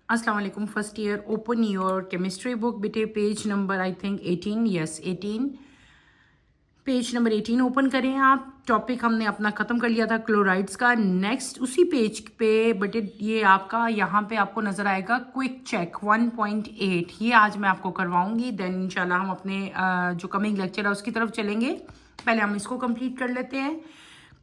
अस्सलाम वालेकुम। First year, open your chemistry book बेटे। Page number I think 18, yes 18, page number 18 open करें आप। टॉपिक हमने अपना ख़त्म कर लिया था क्लोराइड्स का। नेक्स्ट उसी पेज पे बेटे ये आपका यहाँ पे आपको नज़र आएगा क्विक चेक 1.8। ये आज मैं आपको करवाऊंगी, देन इंशाल्लाह हम अपने जो कमिंग लेक्चर है उसकी तरफ चलेंगे। पहले हम इसको कंप्लीट कर लेते हैं।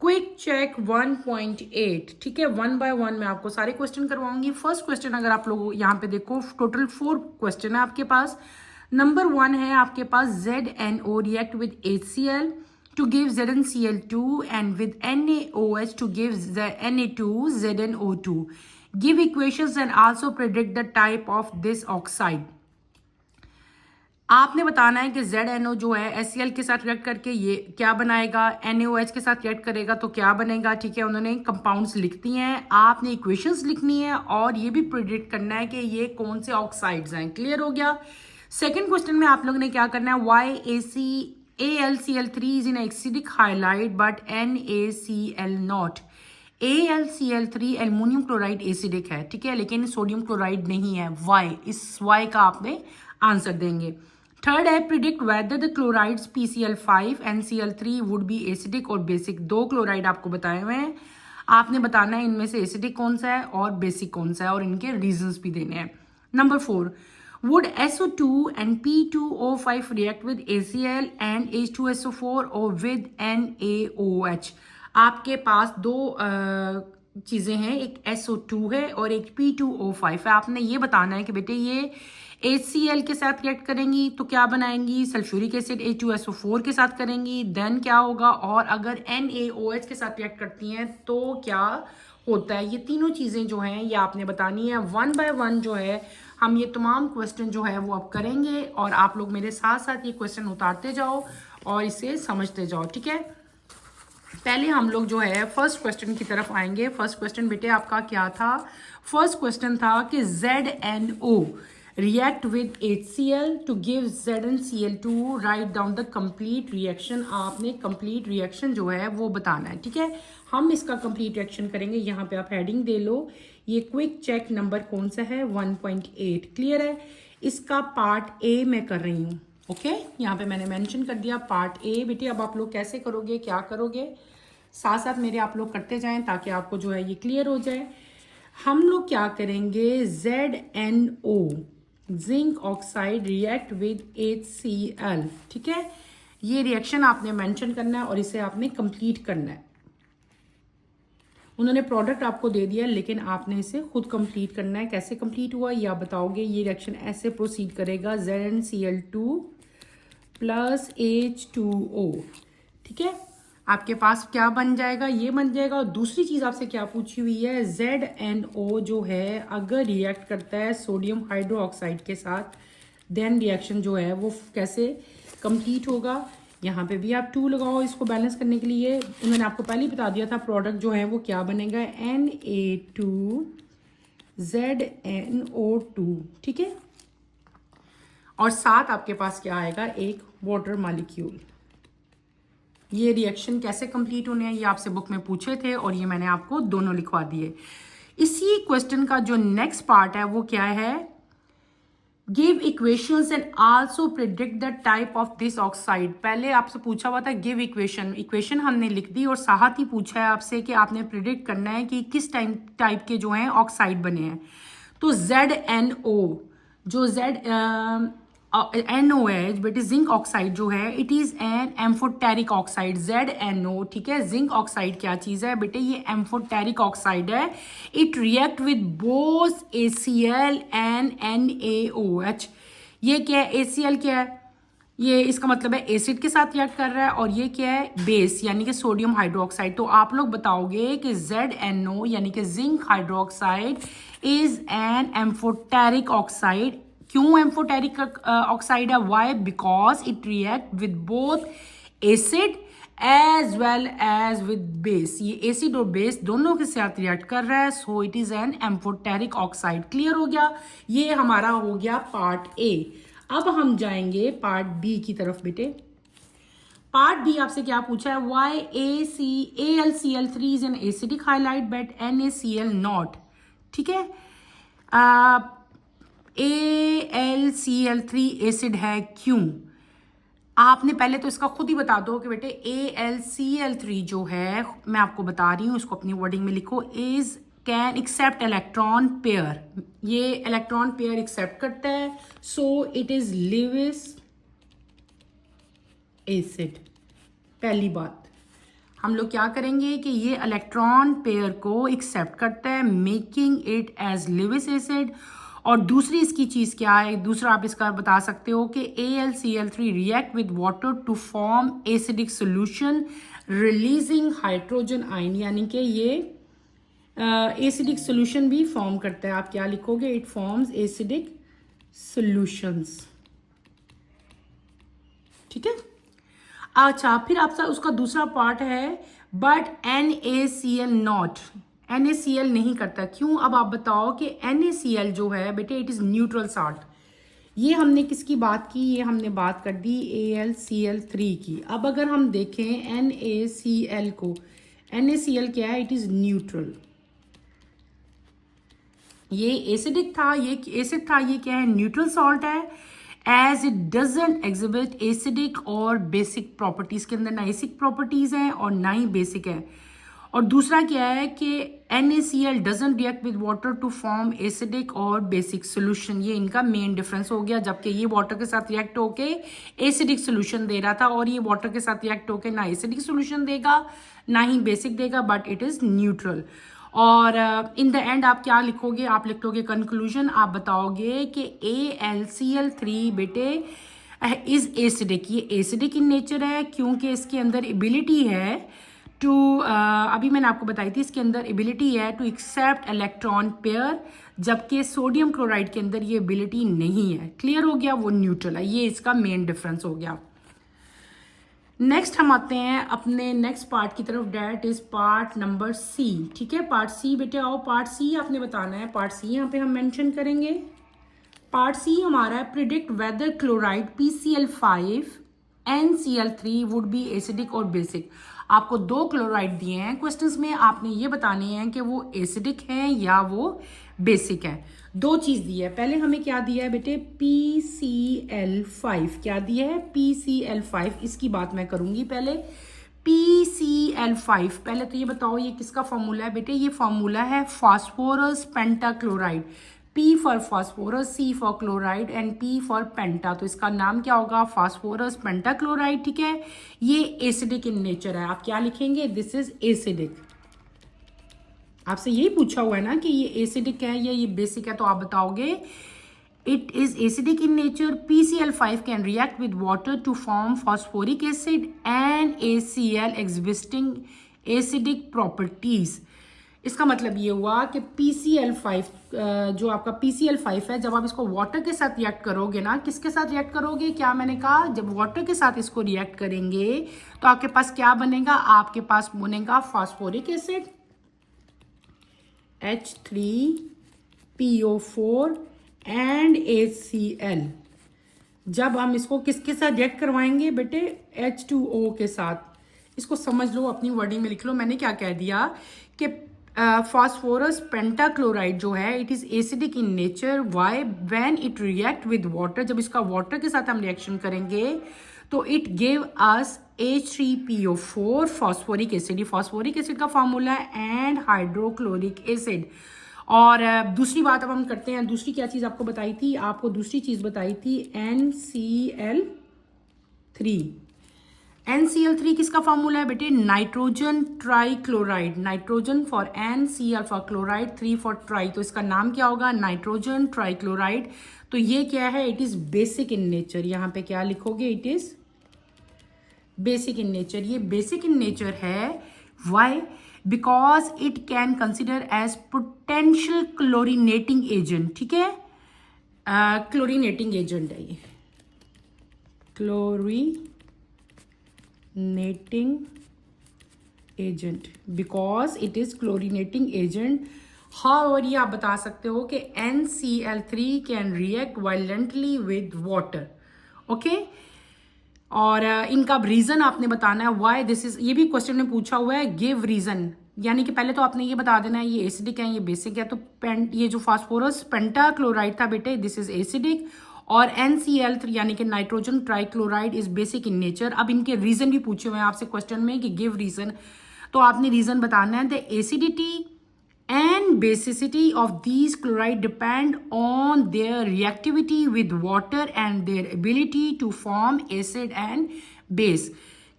क्विक चेक 1.8, ठीक है। 1 बाय 1 मैं आपको सारे क्वेश्चन करवाऊंगी। फर्स्ट क्वेश्चन अगर आप लोग यहाँ पे देखो, टोटल 4 क्वेश्चन है आपके पास। नंबर 1 है आपके पास ZNO react with HCl to give ZnCl2 and with NaOH to give Na2 ZnO2. Give equations and also predict the type of this oxide. आपने बताना है कि ZNO जो है HCl के साथ रिएक्ट करके ये क्या बनाएगा, NaOH के साथ रिएक्ट करेगा तो क्या बनेगा, ठीक है। उन्होंने कंपाउंड्स लिख दी हैं, आपने इक्वेशंस लिखनी है और ये भी प्रिडिक्ट करना है कि ये कौन से ऑक्साइड्स हैं। क्लियर हो गया। सेकेंड क्वेश्चन में आप लोगों ने क्या करना है, AlCl3 is in acidic halide but NaCl not. AlCl3 aluminium chloride acidic है, ठीक है, लेकिन सोडियम क्लोराइड नहीं है। वाई, इस वाई का आपने आंसर देंगे। थर्ड है predict whether the chlorides PCl5 and Cl3 would be acidic और बेसिक। 2 क्लोराइड आपको बताए हुए हैं, आपने बताना है इनमें से एसिडिक कौन सा है और बेसिक कौन सा है और इनके रीजंस भी देने हैं। Number 4, would SO2 and P2O5 react with ACl and H2SO4 or with NaOH? आपके पास दो चीज़ें हैं, एक SO2 है और एक P2O5 है। आपने ये बताना है कि बेटे ये HCl के साथ रिएक्ट करेंगी तो क्या बनाएंगी, सल्फ्यूरिक एसिड। H2SO4 के साथ करेंगी देन क्या होगा, और अगर NaOH के साथ रिएक्ट करती हैं तो क्या होता है। ये तीनों चीज़ें जो हैं ये आपने बतानी है। 1 बाय 1 जो है हम ये तमाम क्वेश्चन जो है वो अब करेंगे और आप लोग मेरे साथ साथ ये क्वेश्चन उतारते जाओ और इसे समझते जाओ, ठीक है। पहले हम लोग जो है फर्स्ट क्वेश्चन की तरफ आएंगे। फर्स्ट क्वेश्चन बेटे आपका क्या था, फर्स्ट क्वेश्चन था कि ZNO react with HCl to give ZnCl2, write down the complete reaction। आपने complete reaction जो है वो बताना है, ठीक है। हम इसका complete reaction करेंगे। यहाँ पे आप हेडिंग दे लो, ये क्विक चेक नंबर कौन सा है, 1.8। क्लियर है। इसका पार्ट ए मैं कर रही हूँ, ओके। यहाँ पे मैंने मेंशन कर दिया पार्ट ए। बेटे अब आप लोग कैसे करोगे, क्या करोगे, साथ साथ मेरे आप लोग करते जाएं ताकि आपको जो है ये क्लियर हो जाए। हम लोग क्या करेंगे, ZNO zinc oxide react with HCl, ठीक है। ये रिएक्शन आपने मेंशन करना है और इसे आपने कंप्लीट करना है। उन्होंने प्रोडक्ट आपको दे दिया लेकिन आपने इसे खुद कंप्लीट करना है। कैसे कंप्लीट हुआ ये आप बताओगे। ये रिएक्शन ऐसे प्रोसीड करेगा, ZnCl2 प्लस H2O, ठीक है। आपके पास क्या बन जाएगा, ये बन जाएगा। और दूसरी चीज़ आपसे क्या पूछी हुई है, ZNO जो है अगर रिएक्ट करता है सोडियम हाइड्रोक्साइड के साथ देन रिएक्शन जो है वो कैसे कंप्लीट होगा। यहाँ पे भी आप 2 लगाओ इसको बैलेंस करने के लिए। उन्होंने आपको पहले ही बता दिया था प्रोडक्ट जो है वो क्या बनेगा, Na2ZNO2, ठीक है। और साथ आपके पास क्या आएगा, एक वाटर मॉलिक्यूल। ये रिएक्शन कैसे कंप्लीट होने हैं ये आपसे बुक में पूछे थे और ये मैंने आपको दोनों लिखवा दिए। इसी क्वेश्चन का जो नेक्स्ट पार्ट है वो क्या है, give equations and also predict the type of this oxide. पहले आपसे पूछा हुआ था गिव इक्वेशन, इक्वेशन हमने लिख दी और साथ ही पूछा है आपसे कि आपने प्रिडिक्ट करना है कि किस टाइप के जो हैं ऑक्साइड बने हैं। तो ZNO जो NOH बेटे जिंक ऑक्साइड जो है it is an amphoteric oxide. ZNO, ठीक है। जिंक ऑक्साइड क्या चीज है बेटे, ये एम्फोटेरिक ऑक्साइड है। It react with both ACl and NaOH। ये क्या है, ACl क्या है, ये इसका मतलब है एसिड के साथ रिएक्ट कर रहा है और ये क्या है, बेस यानी कि सोडियम हाइड्रोक्साइड। तो आप लोग बताओगे कि ZNO यानी कि zinc hydroxide is an amphoteric oxide. क्यों एम्फोटेरिक ऑक्साइड है, why, because it react with both acid as well as with base. ये एसिड और बेस दोनों के साथ रिएक्ट कर रहा है, so it is an amphoteric oxide. Clear हो गया। ये हमारा हो गया पार्ट ए। अब हम जाएंगे पार्ट बी की तरफ बेटे। पार्ट बी आपसे क्या पूछा है, why AlCl3 is an acidic halide but NaCl not, ठीक है। AlCl3 एसिड है क्यों? आपने पहले तो इसका खुद ही बता दो कि बेटे AlCl3 जो है, मैं आपको बता रही हूँ, इसको अपनी वर्डिंग में लिखो, is can accept electron pair, ये इलेक्ट्रॉन पेयर एक्सेप्ट करता है, so it is Lewis acid. पहली बात हम लोग क्या करेंगे कि ये इलेक्ट्रॉन पेयर को एक्सेप्ट करता है, making it as Lewis acid. और दूसरी इसकी चीज़ क्या है, दूसरा आप इसका बता सकते हो कि AlCl3 react with water to form acidic solution releasing hydrogen ion, यानी कि ये एसिडिक सोल्यूशन भी फॉर्म करता है। आप क्या लिखोगे, इट फॉर्म्स एसिडिक सोल्यूशंस। ठीक है, अच्छा फिर आपका उसका दूसरा पार्ट है, बट NaCl नॉट, NaCl नहीं करता, क्यों? अब आप बताओ कि NaCl जो है बेटे इट इज न्यूट्रल साल्ट। ये हमने किसकी बात की, ये हमने बात कर दी AlCl3 की। अब अगर हम देखें NaCl को, NaCl क्या है, इट इज न्यूट्रल, ये एसिडिक था, ये एसिड था, ये क्या है, न्यूट्रल सॉल्ट है, as it doesn't exhibit acidic और बेसिक प्रॉपर्टीज, के अंदर ना एसिडिक प्रॉपर्टीज हैं और ना ही बेसिक है। और दूसरा क्या है कि NaCl doesn't react with water to form acidic और बेसिक सोल्यूशन, ये इनका मेन डिफरेंस हो गया। जबकि ये वाटर के साथ रिएक्ट होके एसिडिक सोल्यूशन दे रहा था और ये वाटर के साथ रिएक्ट होके ना एसिडिक सोल्यूशन देगा ना ही बेसिक देगा, बट इट इज न्यूट्रल। और इन द एंड आप क्या लिखोगे, आप लिखोगे कंक्लूजन, आप बताओगे कि AlCl3 बेटे इज एसिडिक, ये एसिडिक इन नेचर है क्योंकि इसके अंदर एबिलिटी है टू अभी मैंने आपको बताई थी, इसके अंदर एबिलिटी है टू एक्सेप्ट इलेक्ट्रॉन पेयर, जबकि सोडियम क्लोराइड के अंदर ये एबिलिटी नहीं है। क्लियर हो गया, वो न्यूट्रल है, ये इसका मेन डिफरेंस हो गया। नेक्स्ट हम आते हैं अपने नेक्स्ट पार्ट की तरफ, that is part number C। ठीक है, पार्ट C बेटे आओ, पार्ट C आपने बताना है, पार्ट C यहाँ पे हम मेंशन करेंगे। पार्ट C हमारा है, predict whether chloride PCl5 NCl3 would be acidic और बेसिक। आपको दो क्लोराइड दिए हैं क्वेश्चंस में, आपने ये बताने हैं कि वो एसिडिक हैं या वो बेसिक है। दो चीज दी है, पहले हमें क्या दिया है बेटे, PCl5, क्या दिया है, PCl5, इसकी बात मैं करूंगी पहले। PCl5, पहले तो ये बताओ ये किसका फॉर्मूला है बेटे, ये फॉर्मूला है phosphorus pentachloride, P for phosphorus, C for chloride and P for penta, तो इसका नाम क्या होगा, फास्फोरस पेंटाक्लोराइड। ठीक है, ये एसिडिक इन नेचर है, आप क्या लिखेंगे, दिस इज एसिडिक। आपसे यही पूछा हुआ है ना कि ये एसिडिक है या ये बेसिक है, तो आप बताओगे it is acidic in nature. PCl5 can react with water to form phosphoric acid and ACl existing acidic properties. इसका मतलब ये हुआ कि PCl5 जो आपका PCl5 है, जब आप इसको वाटर के साथ रिएक्ट करोगे ना, किसके साथ रिएक्ट करोगे, क्या मैंने कहा, जब वाटर के साथ इसको रिएक्ट करेंगे तो आपके पास क्या बनेगा, आपके पास बनेगा phosphoric acid H3PO4 and HCl। जब हम इसको किसके साथ रिएक्ट करवाएंगे बेटे, H2O के साथ। इसको समझ लो, अपनी वर्डिंग में लिख लो, मैंने क्या कह दिया कि फास्फोरस पेंटाक्लोराइड जो है it is acidic in nature, why, when it react with water, जब इसका वाटर के साथ हम रिएक्शन करेंगे तो it give us H3PO4 phosphoric acid, ये फॉस्फोरिक एसिड का फॉर्मूला है, एंड हाइड्रोक्लोरिक एसिड। और दूसरी बात अब हम करते हैं, दूसरी क्या चीज आपको बताई थी, आपको दूसरी चीज बताई थी NCl3। NCl3 किसका फॉर्मूला है बेटे, nitrogen trichloride, nitrogen for N, C alpha chloride, 3 for try, तो इसका नाम क्या होगा, नाइट्रोजन ट्राइक्लोराइड। तो ये क्या है, it is basic in nature, यहाँ पे क्या लिखोगे, it is basic in nature. ये बेसिक इन नेचर है, why, because it can consider as potential chlorinating agent. ठीक है, क्लोरीनेटिंग एजेंट है ये, chlorinating agent, because it is chlorinating agent. और ये आप बता सकते हो कि NCl3 can react violently with water. Okay, और इनका रीजन आपने बताना है, व्हाई दिस इज, ये भी क्वेश्चन में पूछा हुआ है, गिव रीजन, यानी कि पहले तो आपने ये बता देना है ये एसिडिक है, ये बेसिक है। तो ये जो फास्फोरस पेंटाक्लोराइड था बेटे, दिस इज एसिडिक, और NCl3 यानी कि nitrogen trichloride is basic in nature. अब इनके रीजन भी पूछे हुए हैं आपसे क्वेश्चन में कि गिव रीजन, तो आपने रीजन बताना है। The acidity and basicity of these chloride depend on their reactivity with water and their ability to form acid and base.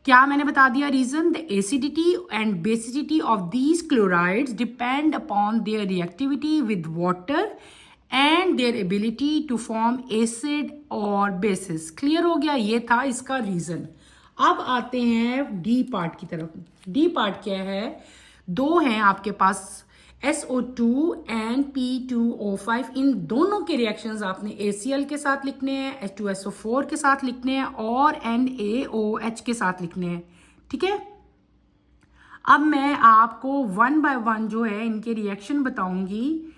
क्या मैंने बता दिया reason? The acidity and basicity of these chlorides depend upon their reactivity with water and their ability to form acid और bases. Clear हो गया? ये था इसका रीजन। अब आते हैं डी पार्ट की तरफ। डी पार्ट क्या है? दो हैं आपके पास, SO2 एंड P2O5। इन दोनों के रिएक्शंस आपने ACl के साथ लिखने हैं, H2SO4 के साथ लिखने हैं और NaOH के साथ लिखने हैं। ठीक है, अब मैं आपको वन बाय वन जो है इनके रिएक्शन बताऊंगी।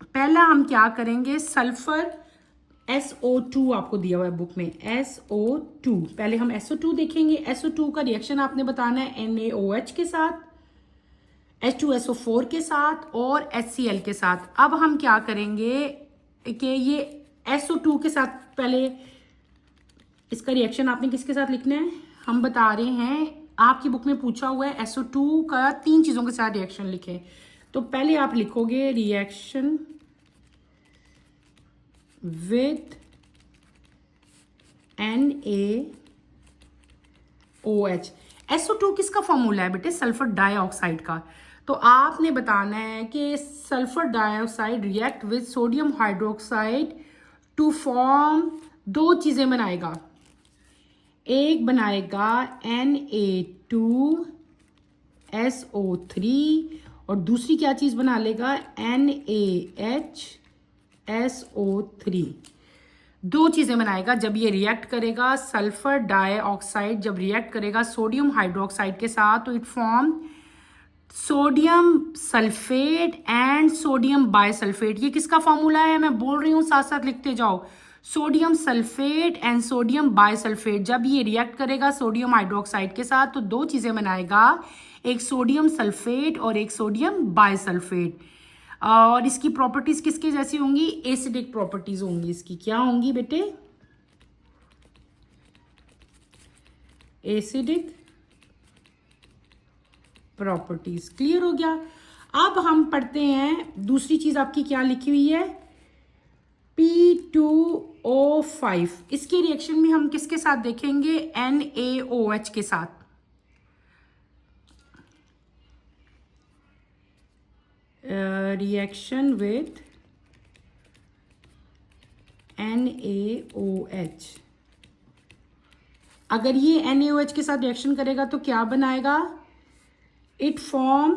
पहला हम क्या करेंगे, सल्फर SO2 आपको दिया हुआ है बुक में, SO2। पहले हम SO2 देखेंगे। SO2 का रिएक्शन आपने बताना है NaOH के साथ, H2SO4 के साथ और HCl के साथ। अब हम क्या करेंगे कि ये SO2 के साथ पहले इसका रिएक्शन आपने किसके साथ लिखना है, हम बता रहे हैं। आपकी बुक में पूछा हुआ है SO2 का 3 चीज़ों के साथ रिएक्शन लिखें। तो पहले आप लिखोगे रिएक्शन विथ NaOH। SO2 किसका फॉर्मूला है बेटे? सल्फर डाइऑक्साइड का। तो आपने बताना है कि sulphur dioxide react with sodium hydroxide to form, दो चीजें बनाएगा। एक बनाएगा Na2SO3 और दूसरी क्या चीज बना लेगा, NaHSO3। दो चीजें बनाएगा जब ये रिएक्ट करेगा। सल्फर डाइऑक्साइड जब रिएक्ट करेगा सोडियम हाइड्रोक्साइड के साथ तो it form sodium sulphate and sodium bisulphate. ये किसका फॉर्मूला है? मैं बोल रही हूँ, साथ साथ लिखते जाओ। Sodium sulphate and sodium bisulphate जब ये रिएक्ट करेगा सोडियम हाइड्रोक्साइड के साथ तो दो चीजें बनाएगा, एक सोडियम सल्फेट और एक सोडियम बाइसल्फेट। और इसकी प्रॉपर्टीज किसकी जैसी होंगी? एसिडिक प्रॉपर्टीज होंगी इसकी। क्या होंगी बेटे? Acidic properties. क्लियर हो गया? अब हम पढ़ते हैं दूसरी चीज आपकी क्या लिखी हुई है, P2O5। इसके रिएक्शन में हम किसके साथ देखेंगे? NaOH के साथ। Reaction with NaOH। अगर ये NaOH के साथ रिएक्शन करेगा तो क्या बनाएगा? इट फॉर्म,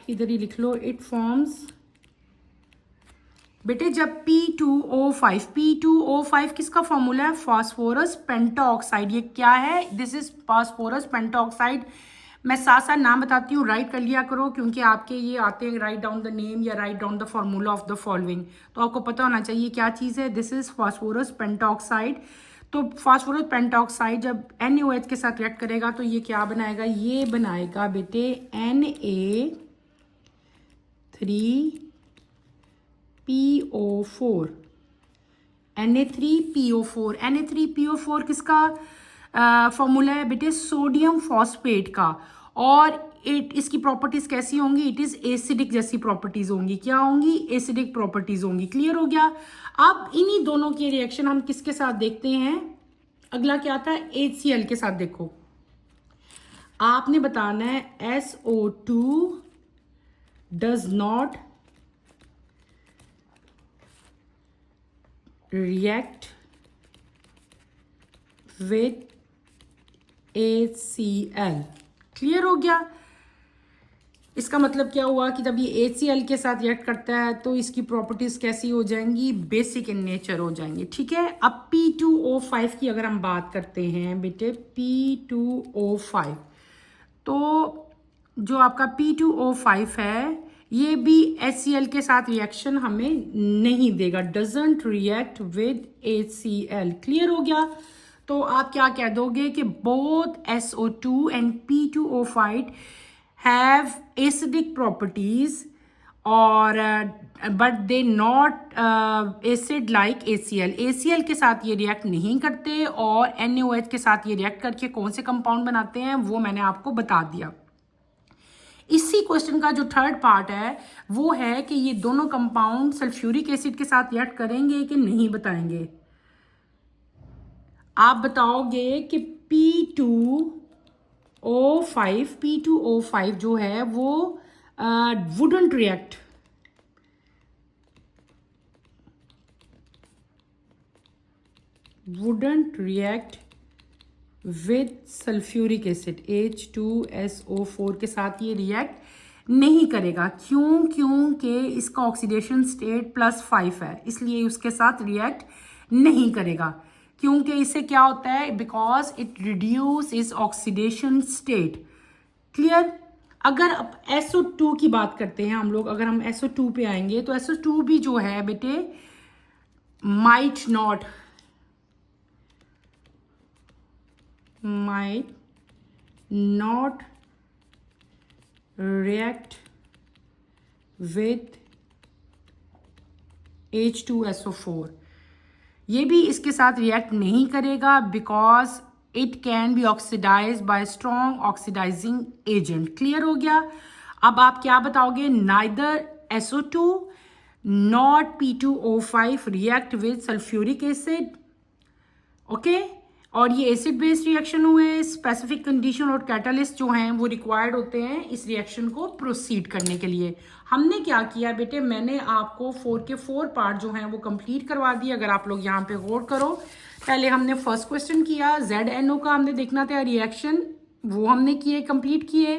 इधर ही लिख लो, इट फॉर्म्स बेटे जब P2O5 किसका फॉर्मूला है? Phosphorus pentoxide. ये क्या है? This is phosphorus pentoxide. मैं साथ साथ नाम बताती हूँ, राइट कर लिया करो क्योंकि आपके ये आते हैं राइट डाउन द नेम या write down the formula of the following, तो आपको पता होना चाहिए क्या चीज़ है। This is phosphorus pentoxide. तो फास्फोरस पेंटाऑक्साइड जब NaOH के साथ रिएक्ट करेगा तो ये क्या बनाएगा? ये बनाएगा बेटे Na3PO4। Na3PO4। Na3PO4 किसका फॉर्मूला है बेटे? सोडियम फॉस्फेट का। और इसकी प्रॉपर्टीज कैसी होंगी? इट इज एसिडिक जैसी प्रॉपर्टीज होंगी। क्या होंगी? एसिडिक प्रॉपर्टीज होंगी। क्लियर हो गया? अब इन्हीं दोनों के रिएक्शन हम किसके साथ देखते हैं? अगला क्या था? HCl के साथ। देखो आपने बताना है SO2 does not react with HCl। Clear हो गया? इसका मतलब क्या हुआ कि जब ये HCl के साथ रिएक्ट करता है तो इसकी प्रॉपर्टीज कैसी हो जाएंगी? बेसिक इन नेचर हो जाएंगी। ठीक है, अब P2O5 की अगर हम बात करते हैं बेटे, P2O5, तो जो आपका P2O5 है ये भी HCl के साथ रिएक्शन हमें नहीं देगा, doesn't react with HCl। Clear हो गया? तो आप क्या कह दोगे कि both SO2 and P2O5 have acidic properties और but they not acid like ACl। ACl के साथ ये रिएक्ट नहीं करते और NaOH के साथ ये रिएक्ट करके कौन से कंपाउंड बनाते हैं वो मैंने आपको बता दिया। इसी क्वेश्चन का जो थर्ड पार्ट है वो है कि ये दोनों कंपाउंड सल्फ्यूरिक एसिड के साथ रिएक्ट करेंगे कि नहीं बताएंगे। आप बताओगे कि P2O5 जो है वो wouldn't react with sulphuric acid H2SO4 के साथ ये रिएक्ट नहीं करेगा। क्योंकि इसका ऑक्सीडेशन स्टेट +5 है, इसलिए उसके साथ रिएक्ट नहीं करेगा। क्योंकि इससे क्या होता है, because it reduce is oxidation state. Clear. अगर अब SO2 की बात करते हैं हम लोग, अगर हम SO2 पे आएंगे तो SO2 भी जो है बेटे might not react with H2SO4। ये भी इसके साथ रिएक्ट नहीं करेगा because it can be oxidise by strong oxidising agent. Clear हो गया। अब आप क्या बताओगे, neither SO2 not P2O5 react with sulphuric acid. Okay, और ये एसिड बेस्ड रिएक्शन हुए, स्पेसिफिक कंडीशन और कैटालिस्ट जो हैं वो रिक्वायर्ड होते हैं इस रिएक्शन को प्रोसीड करने के लिए। हमने क्या किया बेटे, मैंने आपको 4 के 4 पार्ट जो हैं वो कंप्लीट करवा दिए। अगर आप लोग यहाँ पे गौर करो, पहले हमने फर्स्ट क्वेश्चन किया, ZNO का हमने देखना था रिएक्शन, वो हमने किए, कंप्लीट किए।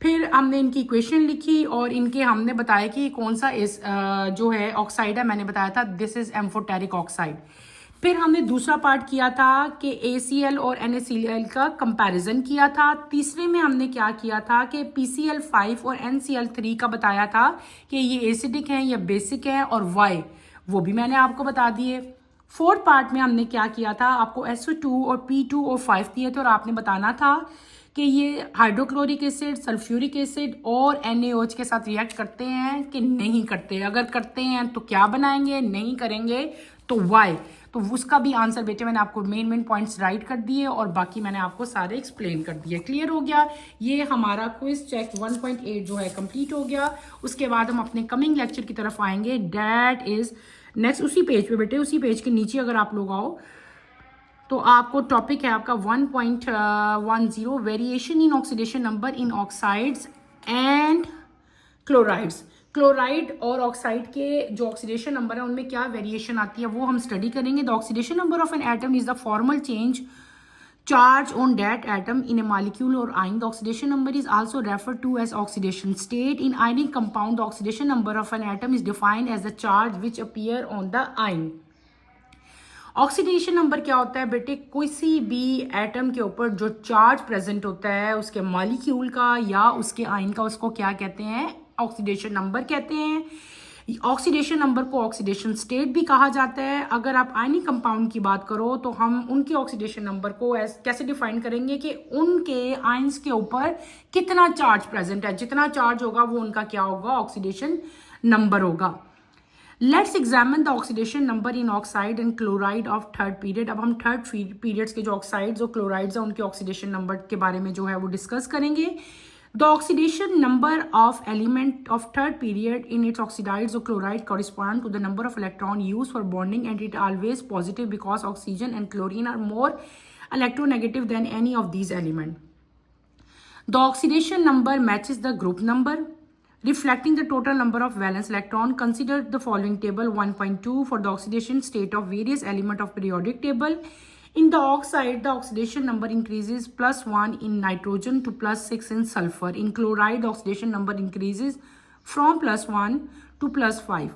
फिर हमने इनकी इक्वेशन लिखी और इनके हमने बताया कि कौन सा जो है ऑक्साइड है, मैंने बताया था दिस इज एम्फोटेरिक ऑक्साइड। फिर हमने दूसरा पार्ट किया था कि ACl और NaCl का कंपैरिजन किया था। तीसरे में हमने क्या किया था कि PCl5 और NCl3 का बताया था कि ये एसिडिक हैं या बेसिक हैं और वाई, वो भी मैंने आपको बता दिए। फोर्थ पार्ट में हमने क्या किया था, आपको SO2 और P2O5 दिए थे और आपने बताना था कि ये हाइड्रोक्लोरिक एसिड, सल्फ्यूरिक एसिड और NaOH के साथ रिएक्ट करते हैं कि नहीं करते। अगर करते हैं तो क्या बनाएंगे, नहीं करेंगे तो वाई। तो उसका भी आंसर बेटे मैंने आपको मेन पॉइंट्स राइट कर दिए और बाकी मैंने आपको सारे एक्सप्लेन कर दिए। क्लियर हो गया। ये हमारा क्विज चेक 1.8 जो है कंप्लीट हो गया। उसके बाद हम अपने कमिंग लेक्चर की तरफ आएंगे, दैट इज नेक्स्ट उसी पेज पे बेटे, उसी पेज के नीचे अगर आप लोग आओ तो आपको टॉपिक है आपका 1.10 variation in oxidation number in oxides and chlorides. Chloride और ऑक्साइड के जो ऑक्सीडेशन नंबर है उनमें क्या वेरिएशन आती है वो हम स्टडी करेंगे। The oxidation number of an atom is the formal change charge on that atom in a molecule or ion. The oxidation number is also referred to as oxidation state. In ionic compound, the oxidation number of an atom is defined as the charge which appear on the ion. Oxidation number क्या होता है बेटे, किसी भी atom के ऊपर जो charge present होता है उसके मॉलिक्यूल का या उसके आयन का, उसको क्या कहते हैं, ऑक्सीडेशन नंबर कहते हैं। ऑक्सीडेशन नंबर को ऑक्सीडेशन स्टेट भी कहा जाता है। अगर आप आयनिक कंपाउंड की बात करो तो हम उनके ऑक्सीडेशन नंबर को कैसे डिफाइन करेंगे कि उनके आयंस के ऊपर कितना चार्ज प्रेजेंट है, जितना चार्ज होगा वो उनका क्या होगा, ऑक्सीडेशन नंबर होगा। Let's examine the oxidation number in oxide and chloride of third period. अब हम थर्ड पीरियड्स के जो ऑक्साइड्स और क्लोराइड्स हैं उनके ऑक्सीडेशन नंबर के बारे में जो है वो डिस्कस करेंगे। The oxidation number of element of third period in its oxides or chloride correspond to the number of electron used for bonding, and it always positive because oxygen and chlorine are more electronegative than any of these elements. The oxidation number matches the group number, reflecting the total number of valence electron. Consider the following table 1.2 for the oxidation state of various elements of periodic table. In the oxide, the oxidation number increases +1 in nitrogen to +6 in sulfur. In chloride, the oxidation number increases from +1 to +5.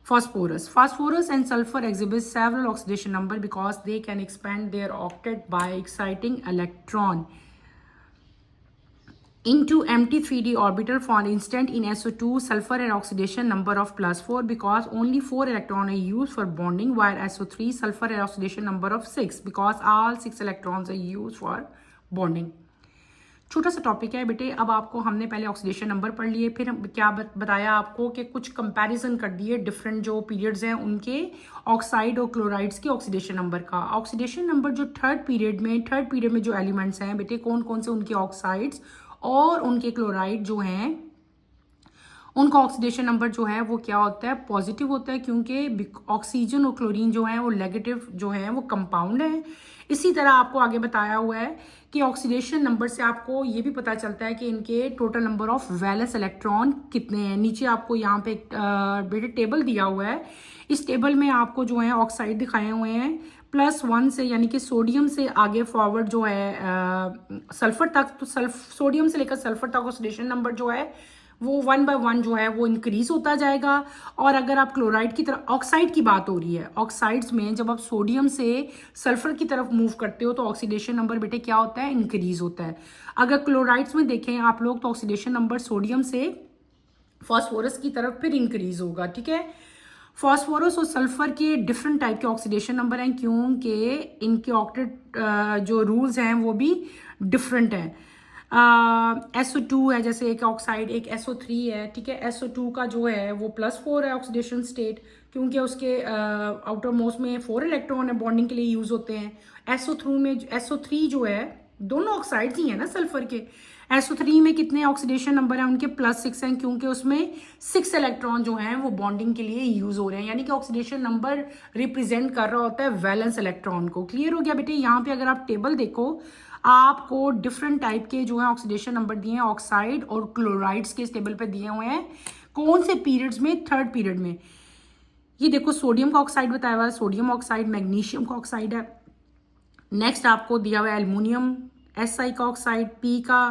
Phosphorus. Phosphorus and sulfur exhibit several oxidation number because they can expand their octet by exciting electron. into empty 3D orbital for instance in SO2 sulfur and oxidation number of +4 because only 4 electrons are used for bonding while SO3 sulfur and oxidation number of 6 because all 6 electrons are used for bonding। छोटा सा topic है बेटे। अब आपको हमने पहले oxidation number पढ़ लिए, फिर क्या बताया आपको कि कुछ कंपैरिजन कर दिए डिफरेंट जो पीरियड्स हैं उनके ऑक्साइड और क्लोराइड्स के ऑक्सीडेशन नंबर का। ऑक्सीडेशन नंबर जो थर्ड पीरियड में जो एलिमेंट्स हैं बेटे कौन कौन से उनके ऑक्साइड्स और उनके क्लोराइड जो हैं उनका ऑक्सीडेशन नंबर जो है वो क्या होता है, पॉजिटिव होता है, क्योंकि ऑक्सीजन और क्लोरीन जो है वो नेगेटिव जो है वो कंपाउंड है। इसी तरह आपको आगे बताया हुआ है कि ऑक्सीडेशन नंबर से आपको ये भी पता चलता है कि इनके total number of valence electron कितने हैं। नीचे आपको यहाँ पे बेटे टेबल दिया हुआ है। इस टेबल में आपको जो है ऑक्साइड दिखाए हुए हैं +1 से, यानी कि सोडियम से आगे फॉरवर्ड जो है सल्फर तक, तो सोडियम से लेकर सल्फर तक ऑक्सीडेशन नंबर जो है वो 1 by 1 जो है वो इंक्रीज होता जाएगा। और अगर आप क्लोराइड की तरफ, ऑक्साइड की बात हो रही है, ऑक्साइड्स में जब आप सोडियम से सल्फर की तरफ मूव करते हो तो ऑक्सीडेशन नंबर बेटे क्या होता है, इंक्रीज होता है। अगर क्लोराइड्स में देखें आप लोग तो ऑक्सीडेशन नंबर सोडियम से फॉस्फोरस की तरफ फिर इंक्रीज होगा। ठीक है, फॉस्फोरस और सल्फर के डिफरेंट टाइप के ऑक्सीडेशन नंबर हैं क्योंकि इनके ऑक्टेट जो रूल्स हैं वो भी डिफरेंट हैं। SO2 है जैसे एक ऑक्साइड, एक SO3 है। ठीक है, SO2 का जो है वो +4 है ऑक्सीडेशन स्टेट, क्योंकि उसके आउटर मोस्ट में 4 इलेक्ट्रॉन है, बॉन्डिंग के लिए यूज होते हैं। SO3 जो है दोनों ऑक्साइड्स ही है ना सल्फर के। SO3 में कितने ऑक्सीडेशन नंबर हैं उनके +6 हैं, क्योंकि उसमें 6 इलेक्ट्रॉन जो हैं वो बॉन्डिंग के लिए यूज हो रहे हैं, यानी कि ऑक्सीडेशन नंबर रिप्रेजेंट कर रहा होता है वैलेंस इलेक्ट्रॉन को। क्लियर हो गया बेटे। यहाँ पे अगर आप टेबल देखो आपको डिफरेंट टाइप के जो है ऑक्सीडेशन नंबर दिए हैं ऑक्साइड और क्लोराइड्स के इस टेबल पे दिए हुए हैं। कौन से पीरियड्स में, थर्ड पीरियड में। ये देखो सोडियम का ऑक्साइड बताया हुआ है, सोडियम ऑक्साइड, मैग्नीशियम का ऑक्साइड है। नेक्स्ट आपको दिया हुआ है एल्युमिनियम, Si का ऑक्साइड, P का,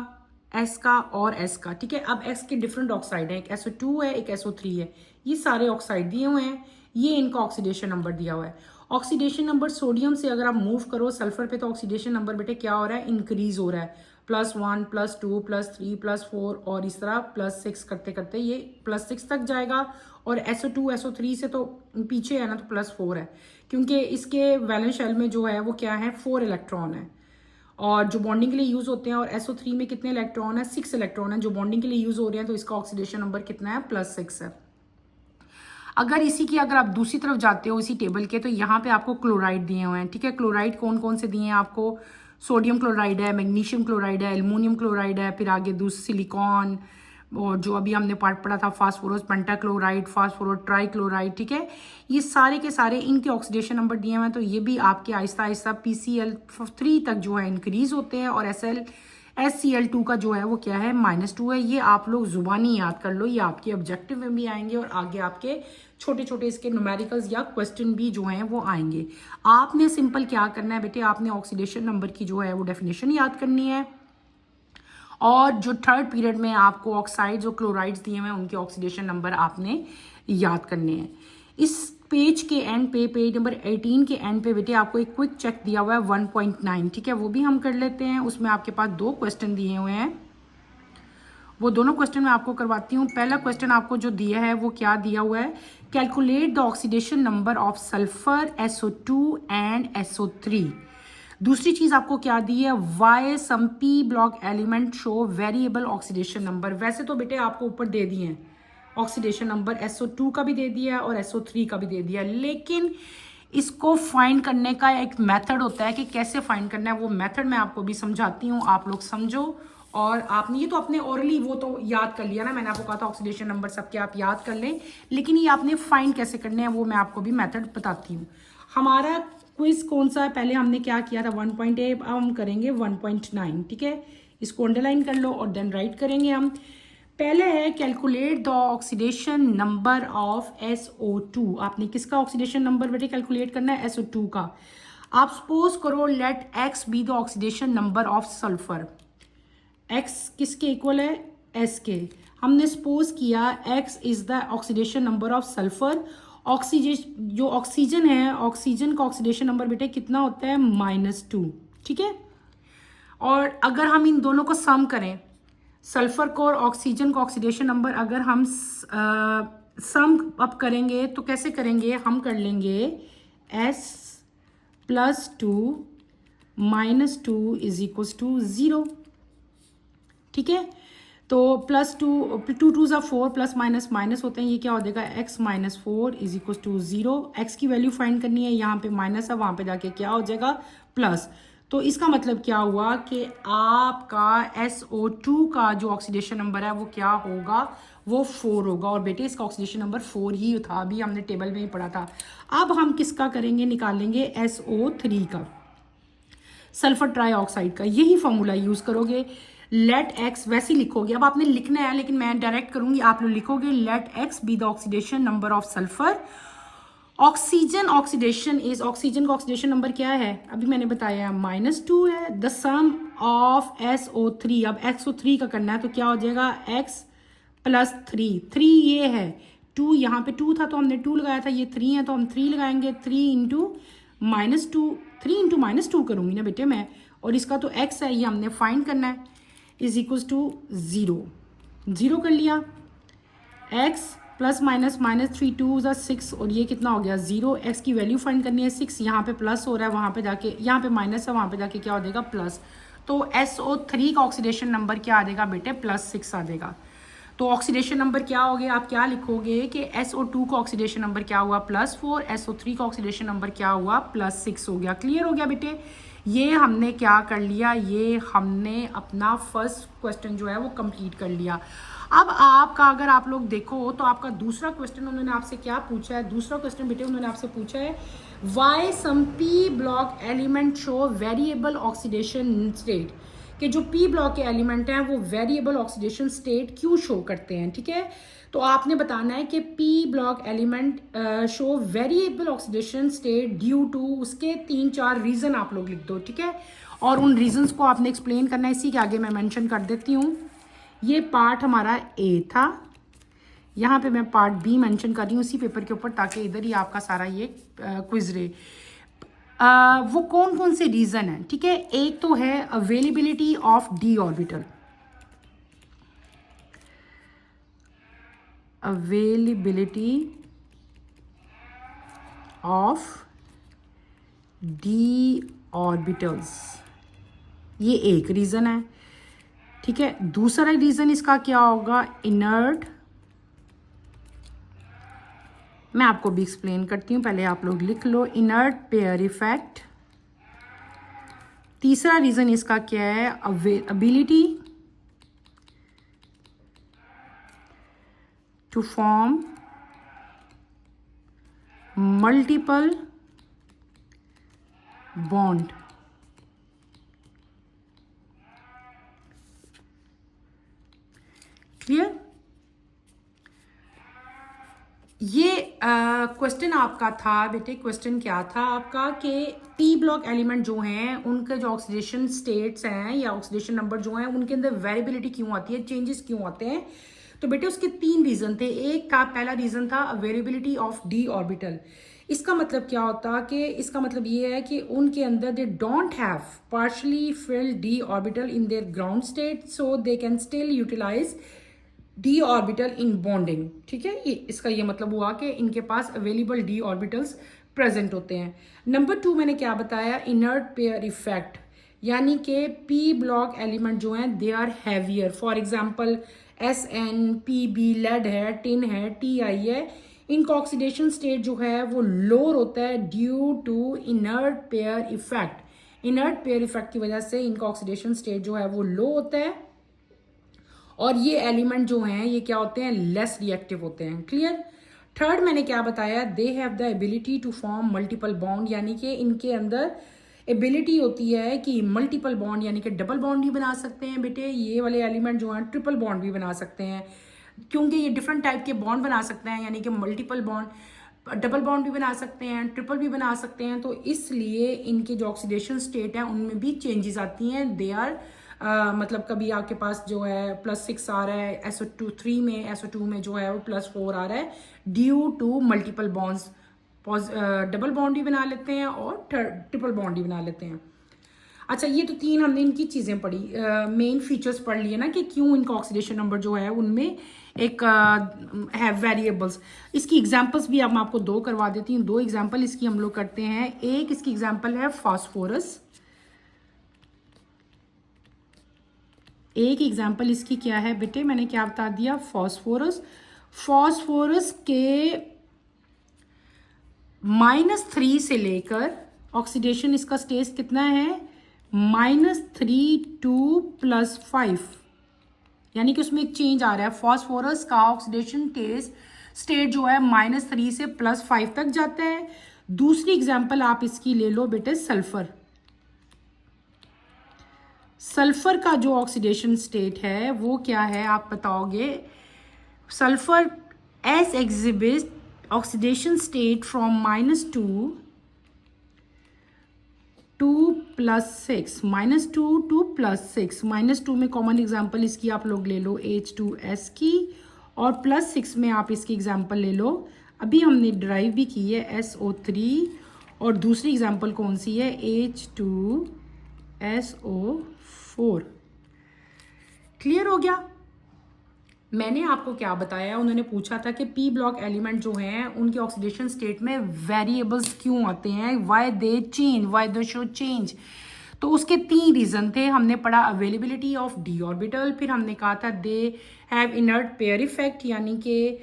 S का और S का। ठीक है, अब S के डिफरेंट ऑक्साइड है, एक SO2 है, एक SO3 है। ये सारे ऑक्साइड दिए हुए हैं, ये इनका ऑक्सीडेशन नंबर दिया हुआ है। ऑक्सीडेशन नंबर सोडियम से अगर आप मूव करो सल्फर पे तो ऑक्सीडेशन नंबर बेटे क्या हो रहा है, इंक्रीज हो रहा है। +1 +2 +3 +4 और इस तरह +6 करते करते ये +6 तक जाएगा। और SO2 SO3 से तो पीछे है ना, तो +4 है, क्योंकि इसके वैलेंस शेल में जो है वो क्या है, 4 इलेक्ट्रॉन है और जो बॉन्डिंग के लिए यूज होते हैं। और SO3 में कितने इलेक्ट्रॉन है, 6 इलेक्ट्रॉन है जो बॉन्डिंग के लिए यूज हो रहे हैं, तो इसका ऑक्सीडेशन नंबर कितना है, +6 है। अगर आप दूसरी तरफ जाते हो इसी टेबल के, तो यहाँ पे आपको क्लोराइड दिए हुए हैं। ठीक है, क्लोराइड कौन कौन से दिए हैं आपको, सोडियम क्लोराइड है, मैग्नीशियम क्लोराइड है, एल्युमिनियम क्लोराइड है, फिर आगे दूसरी सिलिकॉन, और जो अभी हमने पार्ट पढ़ा था फास्फोरस पेंटाक्लोराइड, फास्फोरस ट्राइक्लोराइड। ठीक है, ये सारे के सारे इनके ऑक्सीडेशन नंबर दिए हुए हैं, तो ये भी आपके आहिस्ता आहिस्ता PCl3 तक जो है इंक्रीज होते हैं। और SCl2 का जो है वो क्या है, -2 है। ये आप लोग जुबानी याद कर लो, ये आपके ऑब्जेक्टिव में भी आएंगे और आगे आपके छोटे छोटे इसके न्यूमेरिकल्स या क्वेश्चन भी जो हैं वो आएंगे। आपने सिंपल क्या करना है बेटे, आपने ऑक्सीडेशन नंबर की जो है वो डेफिनेशन याद करनी है, और जो थर्ड पीरियड में आपको ऑक्साइड्स और क्लोराइड्स दिए हुए हैं उनके ऑक्सीडेशन नंबर आपने याद करने हैं। इस पेज के एंड पे, पेज नंबर 18 के एंड पे बेटे आपको एक क्विक चेक दिया हुआ है 1.9। ठीक है, वो भी हम कर लेते हैं। उसमें आपके पास 2 क्वेश्चन दिए हुए हैं, वो दोनों क्वेश्चन मैं आपको करवाती हूँ। पहला क्वेश्चन आपको जो दिया है वो क्या दिया हुआ है, calculate the oxidation number of sulphur, SO2 and SO3। दूसरी चीज आपको क्या दी है, why some P block element show variable oxidation number. वैसे तो बेटे आपको ऊपर दे दिए हैं ऑक्सीडेशन नंबर, SO2 का भी दे दिया है और SO3 का भी दे दिया है, लेकिन इसको फाइंड करने का एक मेथड होता है कि कैसे फाइंड करना है। वो मेथड मैं आपको भी समझाती हूँ, आप लोग समझो। और आपने ये तो अपने ओरली वो तो याद कर लिया ना, मैंने आपको कहा था ऑक्सीडेशन नंबर सबके आप याद कर लें, लेकिन ये आपने फाइंड कैसे करने हैं वो मैं आपको भी मेथड बताती हूँ। हमारा क्विज कौन सा है, पहले हमने क्या किया था 1.8, अब हम करेंगे 1.9। ठीक है, इसको अंडरलाइन कर लो और देन राइट करेंगे हम। पहले है calculate the oxidation number of SO2। आपने किसका ऑक्सीडेशन नंबर बेटे कैलकुलेट करना है, SO2 का। आप सपोज करो let X be the oxidation number of sulphur. X किसके इक्वल है, S के। हमने सपोज किया X is the oxidation number of sulphur. जो ऑक्सीजन है, ऑक्सीजन का ऑक्सीडेशन नंबर बेटे कितना होता है, -2। ठीक है, और अगर हम इन दोनों को सम करें सल्फर को और ऑक्सीजन का ऑक्सीडेशन नंबर अगर हम सम अप करेंगे तो कैसे करेंगे, हम कर लेंगे S+2 -2 इज इक्वल्स टू 0। ठीक है, तो +2 2 2 4 प्लस माइनस माइनस होते हैं, ये क्या हो जाएगा x-4 is equal to 0। x की वैल्यू फाइंड करनी है, यहाँ पे माइनस है, वहाँ पे जाके क्या हो जाएगा प्लस। तो इसका मतलब क्या हुआ कि आपका SO2 का जो ऑक्सीडेशन नंबर है वो क्या होगा, वो 4 होगा। और बेटे इसका ऑक्सीडेशन नंबर 4 ही था, अभी हमने टेबल में ही पढ़ा था। अब हम किसका करेंगे, निकालेंगे SO3 का, सल्फर ट्राईऑक्साइड का। यही फॉर्मूला यूज करोगे, लेट एक्स वैसे ही लिखोगे, अब आपने लिखना है लेकिन मैं डायरेक्ट करूंगी, आप लोग लिखोगे let X be the oxidation number of sulphur. Oxygen oxidation is, oxygen का ऑक्सीडेशन नंबर क्या है, अभी मैंने बताया -2 है। द सम ऑफ SO3, अब SO3 का करना है तो क्या हो जाएगा x+3, 3 ये है, 2 यहाँ पे 2 था तो हमने 2 लगाया था, ये 3 है तो हम 3 लगाएंगे, 3 इंटू -2 करूंगी ना बेटे मैं, और इसका तो x है, ये हमने फाइंड करना है, इज इक्वल्स टू 0 कर लिया। x +-3 2 6, और ये कितना हो गया 0। x की वैल्यू फाइंड करनी है 6, यहाँ पे प्लस हो रहा है, वहाँ पे जाके यहाँ पे माइनस है, वहाँ पे जाके क्या हो जाएगा प्लस। तो SO3 का ऑक्सीडेशन नंबर क्या आ जाएगा बेटे, +6 आ जाएगा। तो ऑक्सीडेशन नंबर क्या हो गया, आप क्या लिखोगे कि SO2 का ऑक्सीडेशन नंबर क्या हुआ +4, SO3 का ऑक्सीडेशन नंबर क्या हुआ +6 हो गया। क्लियर हो गया बेटे, ये हमने क्या कर लिया, ये हमने अपना फर्स्ट क्वेश्चन जो है वो कंप्लीट कर लिया। अब आपका अगर आप लोग देखो तो आपका दूसरा क्वेश्चन उन्होंने आपसे क्या पूछा है, दूसरा क्वेश्चन बेटे उन्होंने आपसे पूछा है why some P block element show variable oxidation state, कि जो पी ब्लॉक के एलिमेंट हैं वो वेरिएबल ऑक्सीडेशन स्टेट क्यों शो करते हैं। ठीक है, तो आपने बताना है कि P block element show variable oxidation state due to, उसके 3-4 रीजन आप लोग लिख दो। ठीक है, और उन रीजंस को आपने एक्सप्लेन करना है, इसी के आगे मैं मेंशन कर देती हूँ। ये पार्ट हमारा ए था, यहाँ पे मैं पार्ट बी मेंशन कर रही हूँ उसी पेपर के ऊपर, ताकि इधर ही आपका सारा ये क्विज रहे। वो कौन कौन से रीजन है, ठीक है, एक तो है availability of D orbital, availability of D orbitals, ये एक रीजन है। ठीक है, दूसरा रीजन इसका क्या होगा, इनर्ट, मैं आपको भी एक्सप्लेन करती हूँ, पहले आप लोग लिख लो, इनर्ट पेयर इफेक्ट। तीसरा रीजन इसका क्या है, availability to form multiple bond. Clear, ये क्वेश्चन आपका था बेटे, क्वेश्चन क्या था आपका कि पी ब्लॉक एलिमेंट जो हैं उनके जो ऑक्सीडेशन स्टेट्स हैं या ऑक्सीडेशन नंबर जो हैं उनके अंदर वेरिएबिलिटी क्यों आती है, चेंजेस क्यों आते हैं। तो बेटे उसके 3 रीजन थे। एक था, पहला रीजन था अवेलेबिलिटी ऑफ डी ऑर्बिटल। इसका मतलब क्या होता कि इसका मतलब ये है कि उनके अंदर they don't have partially filled d orbital in their ground state, so they can still utilise d orbital in bonding. ठीक है, ये इसका ये मतलब हुआ कि इनके पास अवेलेबल डी ऑर्बिटल्स प्रेजेंट होते हैं। नंबर 2 मैंने क्या बताया, इनर्ट पेयर इफेक्ट, यानी कि पी ब्लॉक एलिमेंट जो हैं they are heavier. For example SN, PB lead है, टिन है, TI है, इनका ऑक्सीडेशन स्टेट जो है वो लोअर होता है due to inert pair effect. Inert pair effect की वजह से इनका ऑक्सीडेशन स्टेट जो है वो लो होता है, और ये एलिमेंट जो हैं ये क्या होते हैं, लेस रिएक्टिव होते हैं। क्लियर। थर्ड मैंने क्या बताया, they have the ability to form multiple bond, यानी कि इनके अंदर एबिलिटी होती है कि मल्टीपल बॉन्ड, यानी कि डबल बॉन्ड भी बना सकते हैं बेटे, ये वाले एलिमेंट जो हैं ट्रिपल बॉन्ड भी बना सकते हैं, क्योंकि ये डिफरेंट टाइप के बॉन्ड बना सकते हैं, यानी कि मल्टीपल बॉन्ड, डबल बॉन्ड भी बना सकते हैं, ट्रिपल भी बना सकते हैं। तो इसलिए इनके जो ऑक्सीडेशन स्टेट है उनमें भी चेंजेस आती हैं। दे आर मतलब कभी आपके पास जो है +6 आ रहा है SO2 में, SO2 में जो है वो +4 आ रहा है due to multiple bonds. Double bond भी बना लेते हैं और ट्रिपल बॉन्ड भी बना लेते हैं। अच्छा, ये तो तीन हमने इनकी चीज़ें पढ़ी, मेन फीचर्स पढ़ लिए ना कि क्यों इनका ऑक्सीडेशन नंबर जो है उनमें एक है वेरिएबल्स। इसकी एग्जांपल्स भी अब मैं आपको दो करवा देती हूँ। दो एग्जांपल इसकी हम लोग करते हैं। एक इसकी एग्जांपल है फास्फोरस। एक एग्जांपल इसकी क्या है बेटे, मैंने क्या बता दिया, फास्फोरस। फास्फोरस के -3 से लेकर ऑक्सीडेशन इसका स्टेज कितना है, -3 to +5, यानी कि उसमें एक चेंज आ रहा है। फास्फोरस का ऑक्सीडेशन स्टेट जो है -3 से +5 तक जाता है। दूसरी एग्जांपल आप इसकी ले लो बेटे, सल्फर। सल्फर का जो ऑक्सीडेशन स्टेट है वो क्या है आप बताओगे। Sulphur S exhibit oxidation state from -2 to +6, -2 to +6। -2 में कॉमन एग्जांपल इसकी आप लोग ले लो H2S की, और +6 में आप इसकी एग्जांपल ले लो, अभी हमने ड्राइव भी की है, SO3। और दूसरी एग्जांपल कौन सी है, H2SO4। क्लियर हो गया। मैंने आपको क्या बताया, उन्होंने पूछा था कि पी ब्लॉक एलिमेंट जो हैं उनके ऑक्सीडेशन स्टेट में वेरिएबल्स क्यों आते हैं, why they change, why they show change. तो उसके 3 रीजन थे। हमने पढ़ा अवेलेबिलिटी ऑफ डी ऑर्बिटल, फिर हमने कहा था they have inert pair effect, यानी कि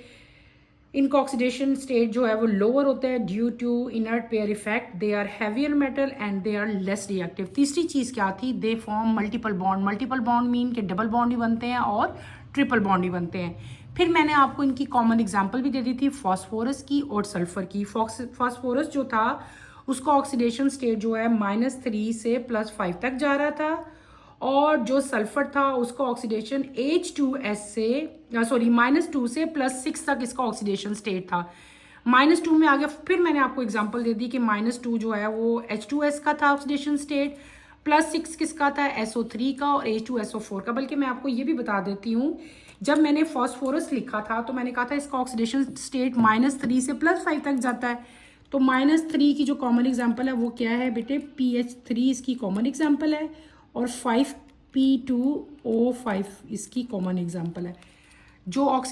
इनका ऑक्सीडेशन स्टेट जो है वो लोअर होता है due to inert pair effect, they are heavier metal and they are less reactive. तीसरी चीज़ क्या थी, they form multiple bond. Multiple bond mean के डबल बॉन्ड भी बनते हैं और ट्रिपल बॉन्ड भी बनते हैं। फिर मैंने आपको इनकी कॉमन एग्जांपल भी दे दी थी, फास्फोरस की और सल्फर की। फास्फोरस जो था उसका ऑक्सीडेशन स्टेट जो है -3 से +5 तक जा रहा था, और जो सल्फर था उसका ऑक्सीडेशन H2S से -2 से +6 तक इसका ऑक्सीडेशन स्टेट था। -2 में आ गया। फिर मैंने आपको एग्जांपल दे दी कि -2 जो है वो H2S का था ऑक्सीडेशन स्टेट, +6 किसका था, SO3 का, और H2SO4 का। बल्कि मैं आपको ये भी बता देती हूँ, जब मैंने फास्फोरस लिखा था तो मैंने कहा था इसका ऑक्सीडेशन स्टेट -3 से +5 तक जाता है। तो -3 की जो कॉमन एग्जांपल है वो क्या है बेटे, PH3 इसकी कॉमन एग्जांपल है, और 5P2O5 इसकी कॉमन एग्जांपल है। जो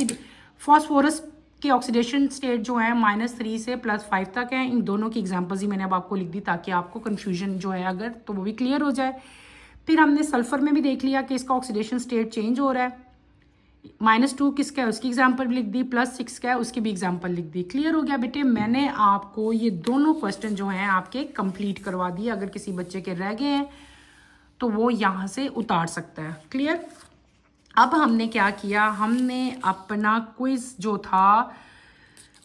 फास्फोरस के ऑक्सीडेशन स्टेट जो है -3 से +5 तक है। इन दोनों की एग्जांपल्स ही मैंने अब आपको लिख दी ताकि आपको कन्फ्यूजन जो है अगर तो वो भी क्लियर हो जाए। फिर हमने सल्फर में भी देख लिया कि इसका ऑक्सीडेशन स्टेट चेंज हो रहा है। -2 किसका है उसकी एग्जांपल भी लिख दी, +6 का है उसकी भी एग्जांपल लिख दी। क्लियर हो गया बेटे। मैंने आपको ये दोनों क्वेश्चन जो हैं आपके कंप्लीट करवा दिए। अगर किसी बच्चे के रह गए हैं तो वो यहाँ से उतार सकता है। क्लियर। अब हमने क्या किया, हमने अपना क्विज जो था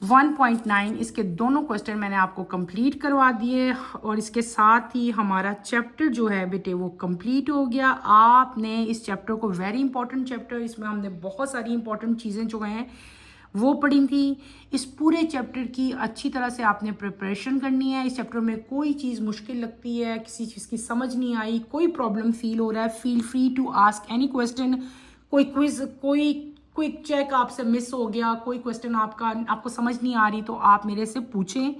1.9 इसके दोनों क्वेश्चन मैंने आपको कंप्लीट करवा दिए, और इसके साथ ही हमारा चैप्टर जो है बेटे वो कंप्लीट हो गया। आपने इस चैप्टर को, वेरी इंपॉर्टेंट चैप्टर, इसमें हमने बहुत सारी इंपॉर्टेंट चीज़ें जो हैं वो पढ़ी थी। इस पूरे चैप्टर की अच्छी तरह से आपने प्रिपरेशन करनी है। इस चैप्टर में कोई चीज़ मुश्किल लगती है, किसी चीज़ की समझ नहीं आई, कोई प्रॉब्लम फील हो रहा है, feel free to ask any question. कोई क्विज, कोई क्विक चेक आपसे मिस हो गया, कोई क्वेश्चन आपको समझ नहीं आ रही, तो आप मेरे से पूछें।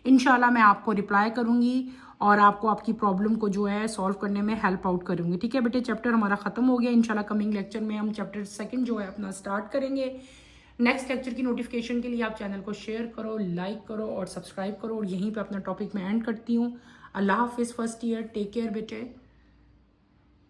इंशाल्लाह मैं आपको रिप्लाई करूँगी और आपको आपकी प्रॉब्लम को जो है सॉल्व करने में हेल्प आउट करूँगी। ठीक है बेटे। चैप्टर हमारा ख़त्म हो गया। इंशाल्लाह कमिंग लेक्चर में हम चैप्टर 2 जो है अपना स्टार्ट करेंगे। नेक्स्ट लेक्चर की नोटिफिकेशन के लिए आप चैनल को शेयर करो, लाइक करो और सब्सक्राइब करो। और यहीं पे अपना टॉपिक मैं एंड करती हूँ। अल्लाह हाफिज़ फर्स्ट ईयर। टेक केयर बेटे।